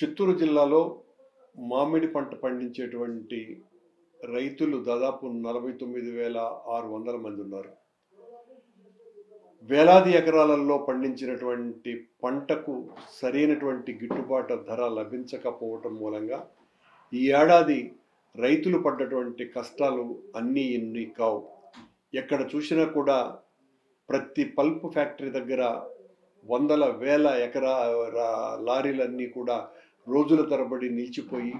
చిత్తూరు జిల్లాలో మామిడి పంట పండించేటువంటి రైతులు దాదాపు 49,600 మంది ఉన్నారు. వేలాది ఎకరాలలో పండించినటువంటి పంటకు సరైనటువంటి గిట్టుబాటు ధర లభించకపోవటం మూలంగా ఈ ఏడాది రైతులు పడ్డటువంటి కష్టాలు అన్నీ ఇన్ని కావు. ఎక్కడ చూసినా కూడా ప్రతి పల్ప్ ఫ్యాక్టరీ దగ్గర వందల వేల లారీలన్నీ కూడా రోజుల తరబడి నిలిచిపోయి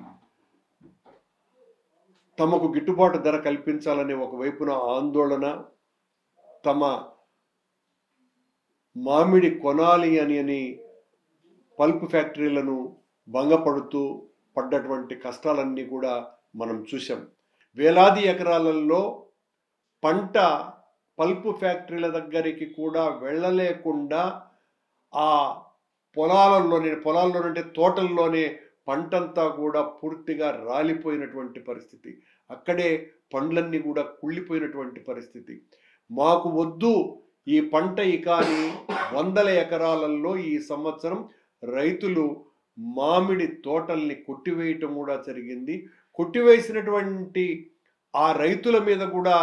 తమకు గిట్టుబాటు ధర కల్పించాలనే ఒకవైపున ఆందోళన, తమ మామిడి కొనాలి అని పల్ప్ ఫ్యాక్టరీలను భంగపడుతూ పడ్డటువంటి కష్టాలన్నీ కూడా మనం చూసాం. వేలాది ఎకరాలలో పంట పల్ప్ ఫ్యాక్టరీల దగ్గరికి కూడా వెళ్ళలేకుండా ఆ పొలాల్లోనే తోటల్లోనే పంటంతా కూడా పూర్తిగా రాలిపోయినటువంటి పరిస్థితి. అక్కడే పండ్లన్నీ కూడా కుళ్ళిపోయినటువంటి పరిస్థితి. మాకు వద్దు ఈ పంట కానీ వందల ఎకరాలలో ఈ సంవత్సరం రైతులు మామిడి తోటల్ని కొట్టివేయటం కూడా జరిగింది. కొట్టివేసినటువంటి ఆ రైతుల మీద కూడా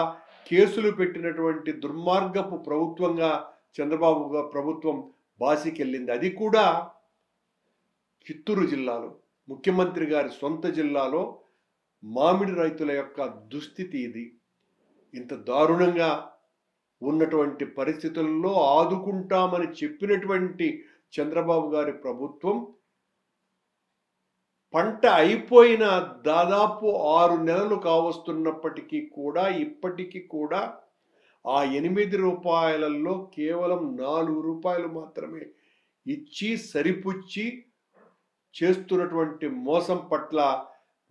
కేసులు పెట్టినటువంటి దుర్మార్గపు ప్రభుత్వంగా చంద్రబాబు ప్రభుత్వం బాసికెళ్ళింది. అది కూడా చిత్తూరు జిల్లాలో, ముఖ్యమంత్రి గారి సొంత జిల్లాలో మామిడి రైతుల యొక్క దుస్థితి ఇది. ఇంత దారుణంగా ఉన్నటువంటి పరిస్థితుల్లో ఆదుకుంటామని చెప్పినటువంటి చంద్రబాబు గారి ప్రభుత్వం పంట అయిపోయిన దాదాపు 6 నెలలు కావస్తున్నప్పటికీ కూడా ఇప్పటికీ కూడా ఆ 8 రూపాయలలో కేవలం 4 రూపాయలు మాత్రమే ఇచ్చి సరిపుచ్చి చేస్తున్నటువంటి మోసం పట్ల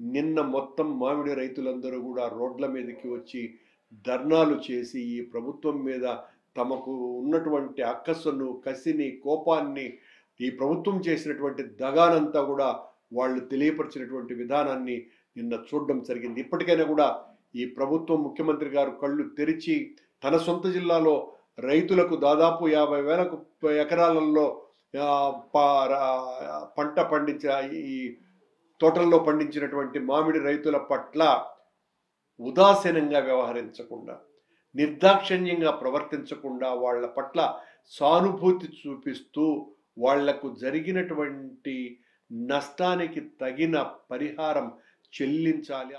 నిన్న మొత్తం మామిడి రైతులందరూ కూడా రోడ్ల మీదకి వచ్చి ధర్నాలు చేసి ఈ ప్రభుత్వం మీద తమకు ఉన్నటువంటి అక్కసును, కసిని, కోపాన్ని, ఈ ప్రభుత్వం చేసినటువంటి దగానంతా కూడా వాళ్ళు తెలియపరిచినటువంటి విధానాన్ని నిన్న చూడడం జరిగింది. ఇప్పటికైనా కూడా ఈ ప్రభుత్వం, ముఖ్యమంత్రి గారు కళ్ళు తెరిచి తన సొంత జిల్లాలో రైతులకు దాదాపు 50,000 ఎకరాలలో పంట ఈ తోటల్లో పండించినటువంటి మామిడి రైతుల పట్ల ఉదాసీనంగా వ్యవహరించకుండా, నిర్దాక్షిణ్యంగా ప్రవర్తించకుండా వాళ్ళ పట్ల సానుభూతి చూపిస్తూ వాళ్లకు జరిగినటువంటి నష్టానికి తగిన పరిహారం చెల్లించాలి.